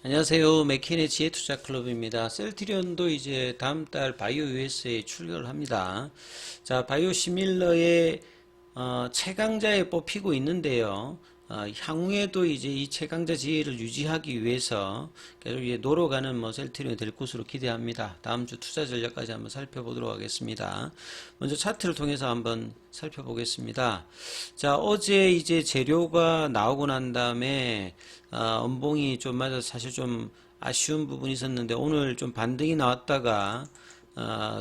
안녕하세요. 맥킨의 지혜투자클럽입니다. 셀트리온도 이제 다음 달 바이오 USA에 출격을 합니다. 자, 바이오 시밀러의 최강자에 뽑히고 있는데요. 향후에도 이제 이 최강자 지위를 유지하기 위해서 계속 이제 노력하는 셀트리온이 될 것으로 기대합니다. 다음 주 투자 전략까지 한번 살펴보도록 하겠습니다. 먼저 차트를 통해서 한번 살펴보겠습니다. 자, 어제 이제 재료가 나오고 난 다음에 음봉이 좀 맞아서 사실 좀 아쉬운 부분이 있었는데 오늘 좀 반등이 나왔다가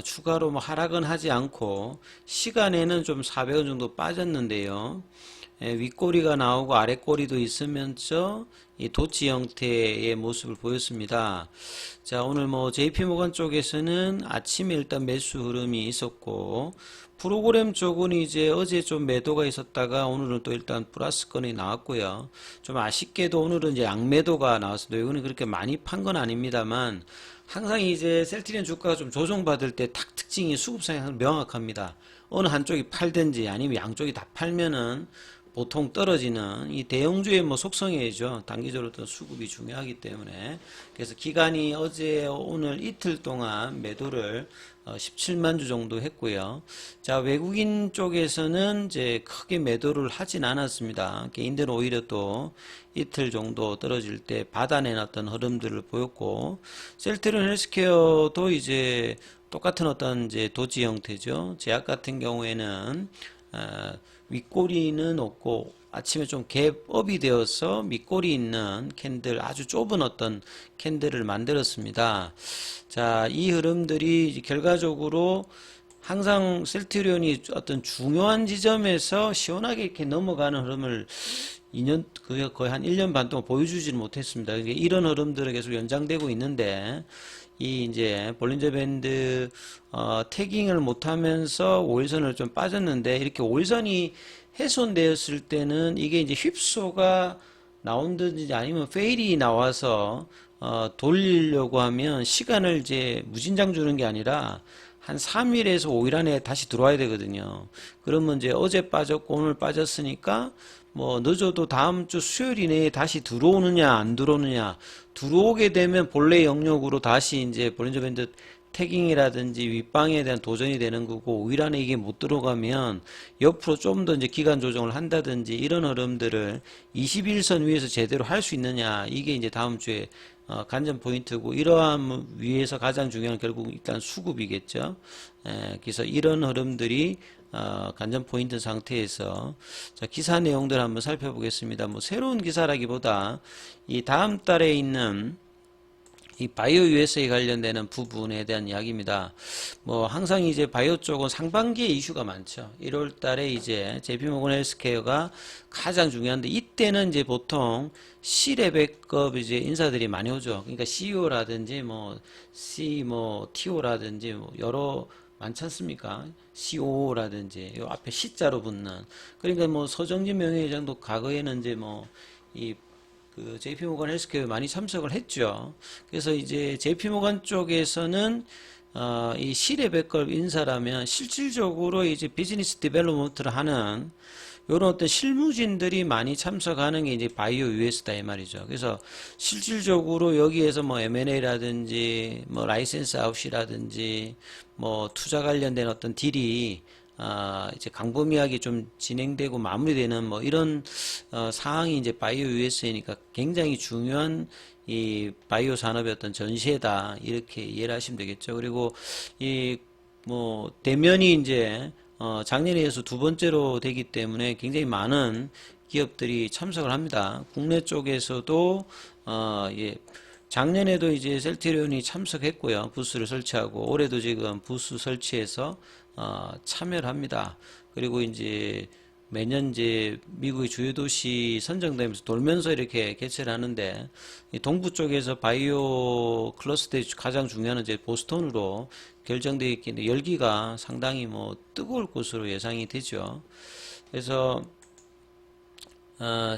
추가로 하락은 하지 않고 시간에는 좀 400원 정도 빠졌는데요. 윗꼬리가 나오고 아랫꼬리도 있으면서 이 도치 형태의 모습을 보였습니다. 자, 오늘 JP모건 쪽에서는 아침에 일단 매수 흐름이 있었고 프로그램 쪽은 이제 어제 좀 매도가 있었다가 오늘은 또 일단 플러스권이 나왔고요. 좀 아쉽게도 오늘은 이제 양매도가 나왔습니다. 이거는 그렇게 많이 판 건 아닙니다만 항상 이제 셀트리온 주가가 좀 조정받을 때 탁 특징이 수급상이 명확합니다. 어느 한쪽이 팔든지 아니면 양쪽이 다 팔면은 보통 떨어지는 이 대형주의 속성이죠. 단기적으로 또 수급이 중요하기 때문에. 그래서 기간이 어제 오늘 이틀 동안 매도를 17만 주 정도 했고요. 자, 외국인 쪽에서는 이제 크게 매도를 하진 않았습니다. 개인들은 오히려 또 이틀 정도 떨어질 때 받아내놨던 흐름들을 보였고, 셀트리온 헬스케어도 이제 똑같은 어떤 이제 도지 형태죠. 제약 같은 경우에는 윗꼬리는 없고 아침에 좀 갭업이 되어서 밑꼬리 있는 캔들, 아주 좁은 어떤 캔들을 만들었습니다. 자, 이 흐름들이 결과적으로 항상 셀트리온이 어떤 중요한 지점에서 시원하게 이렇게 넘어가는 흐름을 2년, 거의 한 1년 반 동안 보여주지는 못했습니다. 이런 흐름들은 계속 연장되고 있는데, 이 이제 볼린저 밴드 태깅을 못하면서 5일선을 좀 빠졌는데, 이렇게 5일선이 훼손되었을 때는 이게 이제 휩소가 나온든지 아니면 페일이 나와서 돌리려고 하면 시간을 이제 무진장 주는 게 아니라 한 3일에서 5일 안에 다시 들어와야 되거든요. 그러면 이제 어제 빠졌고 오늘 빠졌으니까 늦어도 다음 주 수요일 이내에 다시 들어오느냐 안 들어오느냐, 들어오게 되면 본래 영역으로 다시 이제 볼린저 밴드 태깅이라든지 윗방에 대한 도전이 되는 거고, 5일 안에 이게 못 들어가면 옆으로 좀 더 이제 기간 조정을 한다든지 이런 흐름들을 21선 위에서 제대로 할 수 있느냐, 이게 이제 다음 주에 관전 포인트고, 이러한 위에서 가장 중요한 결국 일단 수급이겠죠. 그래서 이런 흐름들이 관전 포인트 상태에서, 자, 기사 내용들 한번 살펴보겠습니다. 새로운 기사라기보다 이 다음 달에 있는 이 바이오 USA 관련되는 부분에 대한 이야기입니다. 항상 이제 바이오 쪽은 상반기에 이슈가 많죠. 1월 달에 이제 JP모건 헬스케어가 가장 중요한데, 이때는 이제 보통 C레벨급 이제 인사들이 많이 오죠. 그러니까 CEO라든지 TO라든지 여러 많지 않습니까? COO라든지 요 앞에 C자로 붙는. 그러니까 서정진 명예회장도 과거에는 이제 그 JP모건 헬스케어에 많이 참석을 했죠. 그래서 이제 JP모건 쪽에서는 이 C레벨급 인사라면 실질적으로 이제 비즈니스 디벨롭먼트를 하는 요런 어떤 실무진들이 많이 참석하는 게 이제 바이오 US다 이 말이죠. 그래서 실질적으로 여기에서 M&A라든지 라이센스 아웃이라든지 투자 관련된 어떤 딜이 이제 광범위하게 좀 진행되고 마무리되는 이런 사항이 이제 바이오 USA니까 굉장히 중요한 이 바이오 산업의 어떤 전시회다, 이렇게 이해를 하시면 되겠죠. 그리고 이 대면이 이제 작년에 이어서 두 번째로 되기 때문에 굉장히 많은 기업들이 참석을 합니다. 국내 쪽에서도 예, 작년에도 이제 셀트리온이 참석했고요. 부스를 설치하고, 올해도 지금 부스 설치해서 참여를 합니다. 그리고 이제 매년 이제 미국의 주요 도시 선정되면서 돌면서 이렇게 개최를 하는데, 이 동부 쪽에서 바이오 클러스터의 가장 중요한 이제 보스턴으로 결정되어 있기 때문에 열기가 상당히 뜨거울 것으로 예상이 되죠. 그래서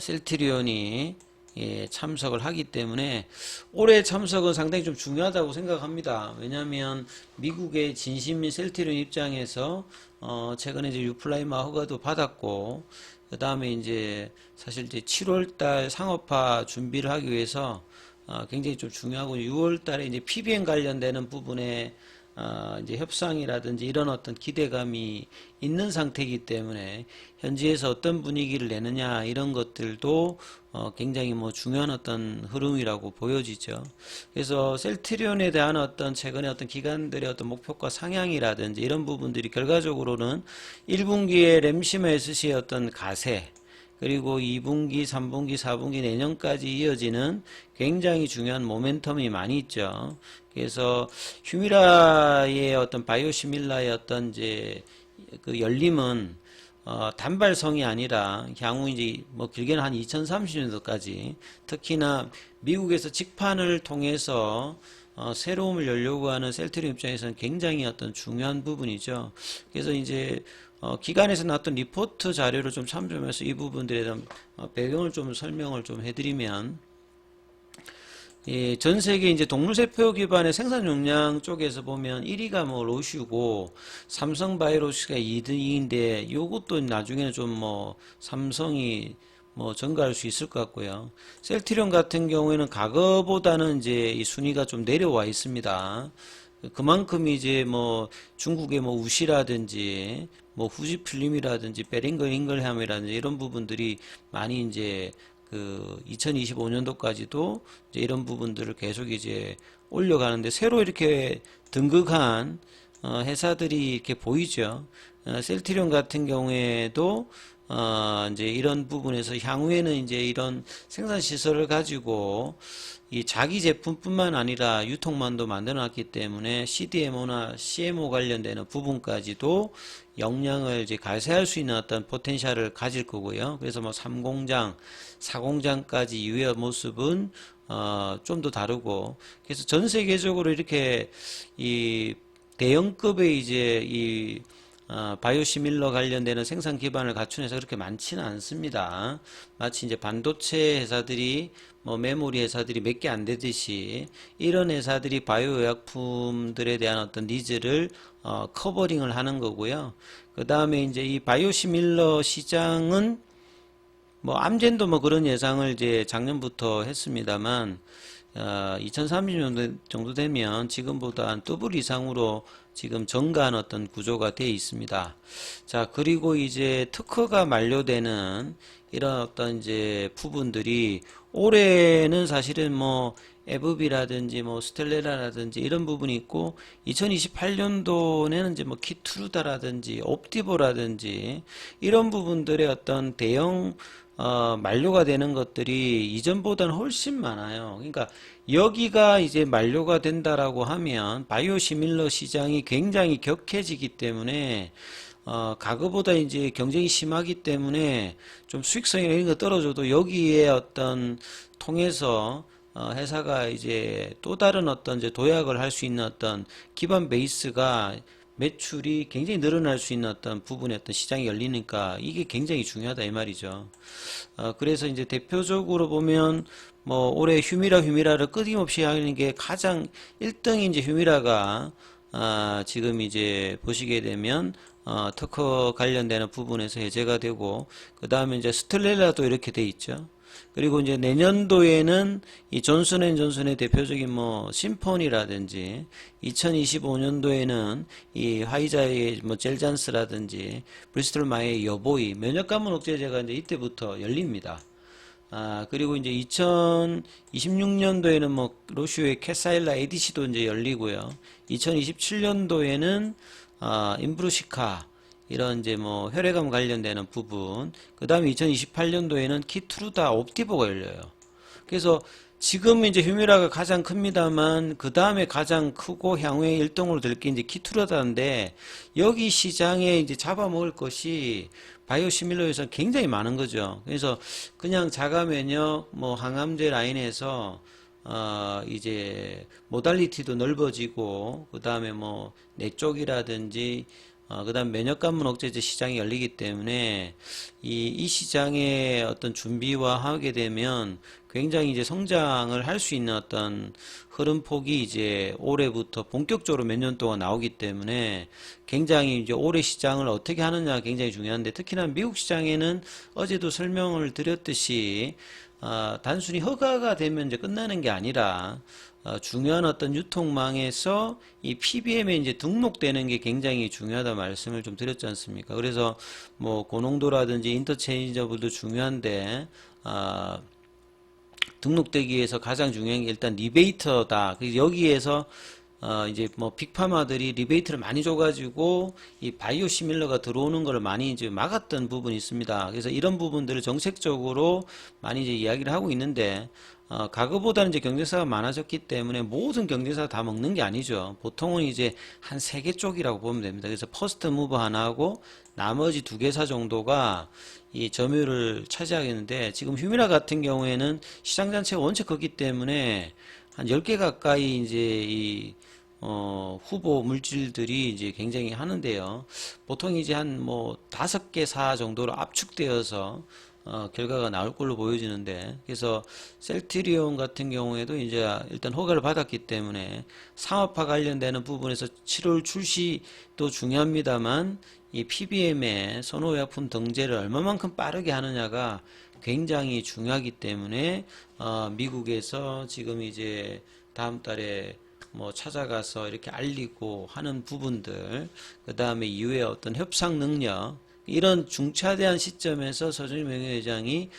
셀트리온이 참석을 하기 때문에 올해 참석은 상당히 좀 중요하다고 생각합니다. 왜냐하면 미국의 진심인 셀트리온 입장에서 최근에 이제 유플라이마 허가도 받았고, 그 다음에 이제 사실 이제 7월달 상업화 준비를 하기 위해서 굉장히 좀 중요하고 6월 달에 이제 PBM 관련되는 부분에 이제 협상이라든지 이런 어떤 기대감이 있는 상태이기 때문에 현지에서 어떤 분위기를 내느냐 이런 것들도 굉장히 뭐 중요한 어떤 흐름이라고 보여지죠. 그래서 셀트리온에 대한 어떤 최근에 어떤 기관들의 어떤 목표가 상향이라든지 이런 부분들이 결과적으로는 1분기에 램시마 SC의 어떤 가세 그리고 2분기, 3분기, 4분기 내년까지 이어지는 굉장히 중요한 모멘텀이 많이 있죠. 그래서 휴미라의 어떤 바이오시밀라의 어떤 이제 그 열림은 단발성이 아니라 향후 이제 뭐 길게는 한 2030년도까지 특히나 미국에서 직판을 통해서 새로움을 열려고 하는 셀트리온 입장에서는 굉장히 어떤 중요한 부분이죠. 그래서 이제 기관에서 나왔던 리포트 자료를 좀 참조하면서 이 부분들에 대한 배경을 좀 설명을 좀 해드리면 예, 전 세계 이제 동물세포 기반의 생산 용량 쪽에서 보면 1위가 뭐 로슈고 삼성바이오로스가 2등인데 요것도 나중에는 좀 뭐 삼성이 뭐 증가할 수 있을 것 같고요. 셀트리온 같은 경우에는 과거보다는 이제 이 순위가 좀 내려와 있습니다. 그만큼 이제 뭐 중국의 뭐 우시라든지 뭐 후지필름이라든지 베링거 잉글햄이라든지 이런 부분들이 많이 이제 그 2025년도까지도 이제 이런 부분들을 계속 이제 올려가는데 새로 이렇게 등극한 회사들이 이렇게 보이죠. 셀트리온 같은 경우에도 이제 이런 부분에서 향후에는 이제 이런 생산 시설을 가지고 이 자기 제품뿐만 아니라 유통만도 만들어 놨기 때문에 CDMO나 CMO 관련되는 부분까지도 역량을 이제 가세할 수 있는 어떤 포텐셜을 가질 거고요. 그래서 뭐 3공장, 4공장까지 이후의 모습은 좀 더 다르고 그래서 전 세계적으로 이렇게 이 대형급의 이제 이 바이오시밀러 관련되는 생산 기반을 갖춘 회사가 그렇게 많지는 않습니다. 마치 이제 반도체 회사들이 뭐 메모리 회사들이 몇 개 안 되듯이 이런 회사들이 바이오 의약품들에 대한 어떤 니즈를 커버링을 하는 거고요. 그 다음에 이제 이 바이오시밀러 시장은 뭐 암젠도 뭐 그런 예상을 이제 작년부터 했습니다만 2030년 정도 되면 지금보다 한 더블 이상으로 지금 증가한 어떤 구조가 되어 있습니다. 자, 그리고 이제 특허가 만료되는 이런 어떤 이제 부분들이 올해는 사실은 뭐 에브비라든지 뭐 스텔레라라든지 이런 부분이 있고 2028년도에는 이제 뭐 키트루다라든지 옵티보라든지 이런 부분들의 어떤 대형 만료가 되는 것들이 이전보다는 훨씬 많아요. 그러니까 여기가 이제 만료가 된다라고 하면 바이오시밀러 시장이 굉장히 격해지기 때문에 과거보다 이제 경쟁이 심하기 때문에 좀 수익성이 이런 거 떨어져도 여기에 어떤 통해서 회사가 이제 또 다른 어떤 이제 도약을 할 수 있는 어떤 기반 베이스가 매출이 굉장히 늘어날 수 있는 어떤 부분의 어떤 시장이 열리니까 이게 굉장히 중요하다 이 말이죠. 그래서 이제 대표적으로 보면 뭐 올해 휴미라를 끊임없이 하는 게 가장 1등이 이제 휴미라가 지금 이제 보시게 되면 특허 관련되는 부분에서 해제가 되고 그 다음에 이제 스텔렐라도 이렇게 돼 있죠. 그리고 이제 내년도에는 이 존슨앤존슨의 대표적인 뭐 심포니라든지 2025년도에는 이 화이자의 뭐 젤잔스라든지 브리스톨 마의 여보이 면역감염 억제제가 이제 이때부터 열립니다. 그리고 이제 2026년도에는 뭐 로슈의 캐사일라 ADC도 이제 열리고요. 2027년도에는 인브루시카 이런 이제 뭐 혈액암 관련되는 부분, 그 다음에 2028년도에는 키트루다 옵티보가 열려요. 그래서 지금 이제 휴미라가 가장 큽니다만 그 다음에 가장 크고 향후에 1등으로 될 게 이제 키트루다인데 여기 시장에 이제 잡아먹을 것이 바이오시밀러에서 굉장히 많은 거죠. 그래서 그냥 자가면역 뭐 항암제 라인에서 이제 모달리티도 넓어지고 그 다음에 뭐 뇌 쪽이라든지 그 다음 면역감염 억제제 시장이 열리기 때문에 이 시장의 어떤 준비와 하게 되면 굉장히 이제 성장을 할 수 있는 어떤 흐름폭이 이제 올해부터 본격적으로 몇 년 동안 나오기 때문에 굉장히 이제 올해 시장을 어떻게 하느냐가 굉장히 중요한데 특히나 미국 시장에는 어제도 설명을 드렸듯이 단순히 허가가 되면 이제 끝나는 게 아니라 중요한 어떤 유통망에서 이 PBM에 이제 등록되는 게 굉장히 중요하다 말씀을 좀 드렸지 않습니까? 그래서 뭐 고농도라든지 인터체인저블도 중요한데 등록되기 위해서 가장 중요한 게 일단 리베이터다. 그래서 여기에서 이제 뭐 빅파마들이 리베이트를 많이 줘가지고 이 바이오 시밀러가 들어오는 걸 많이 이제 막았던 부분이 있습니다. 그래서 이런 부분들을 정책적으로 많이 이제 이야기를 하고 있는데 과거보다는 이제 경쟁사가 많아졌기 때문에 모든 경쟁사가 다 먹는 게 아니죠. 보통은 이제 한 3개 쪽이라고 보면 됩니다. 그래서 퍼스트 무버 하나하고 나머지 2개사 정도가 이 점유율을 차지하겠는데 지금 휴미라 같은 경우에는 시장 자체가 원체 크기 때문에 한 10개 가까이 이제 후보 물질들이 이제 굉장히 하는데요. 보통 이제 한 뭐 5개 사 정도로 압축되어서 결과가 나올 걸로 보여지는데, 그래서 셀트리온 같은 경우에도 이제 일단 허가를 받았기 때문에 상업화 관련되는 부분에서 7월 출시도 중요합니다만 이 PBM의 선호의약품 등재를 얼마만큼 빠르게 하느냐가 굉장히 중요하기 때문에 미국에서 지금 이제 다음 달에 뭐 찾아가서 이렇게 알리고 하는 부분들, 그 다음에 이후에 어떤 협상 능력, 이런 중차대한 시점에서 서준희 명예회장이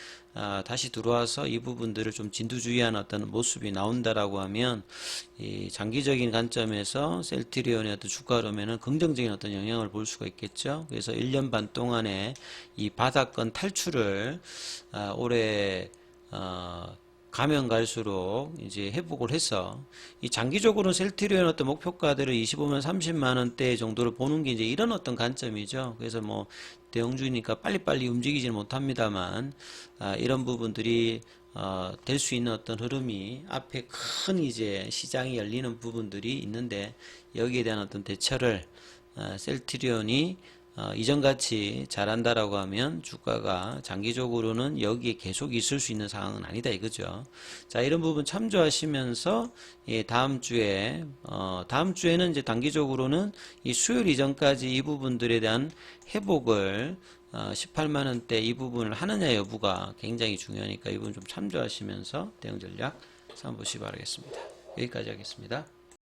다시 들어와서 이 부분들을 좀 진두주의하는 어떤 모습이 나온다라고 하면 이 장기적인 관점에서 셀트리온의 어떤 주가 흐름에는 긍정적인 어떤 영향을 볼 수가 있겠죠. 그래서 1년 반 동안에 이 바닥권 탈출을 올해 가면 갈수록 이제 회복을 해서 이 장기적으로 셀트리온 어떤 목표가들을 25만 30만 원대 정도를 보는 게 이제 이런 어떤 관점이죠. 그래서 뭐 대형주니까 빨리빨리 움직이지는 못합니다만 이런 부분들이 될 수 있는 어떤 흐름이 앞에 큰 이제 시장이 열리는 부분들이 있는데 여기에 대한 어떤 대처를 셀트리온이 이전같이 잘한다라고 하면 주가가 장기적으로는 여기에 계속 있을 수 있는 상황은 아니다 이거죠. 자, 이런 부분 참조하시면서 다음 주에는 이제 단기적으로는 이 수요일 이전까지 이 부분들에 대한 회복을 18만 원대 이 부분을 하느냐 여부가 굉장히 중요하니까 이 부분 좀 참조하시면서 대응 전략 삼보시 바라겠습니다. 여기까지 하겠습니다.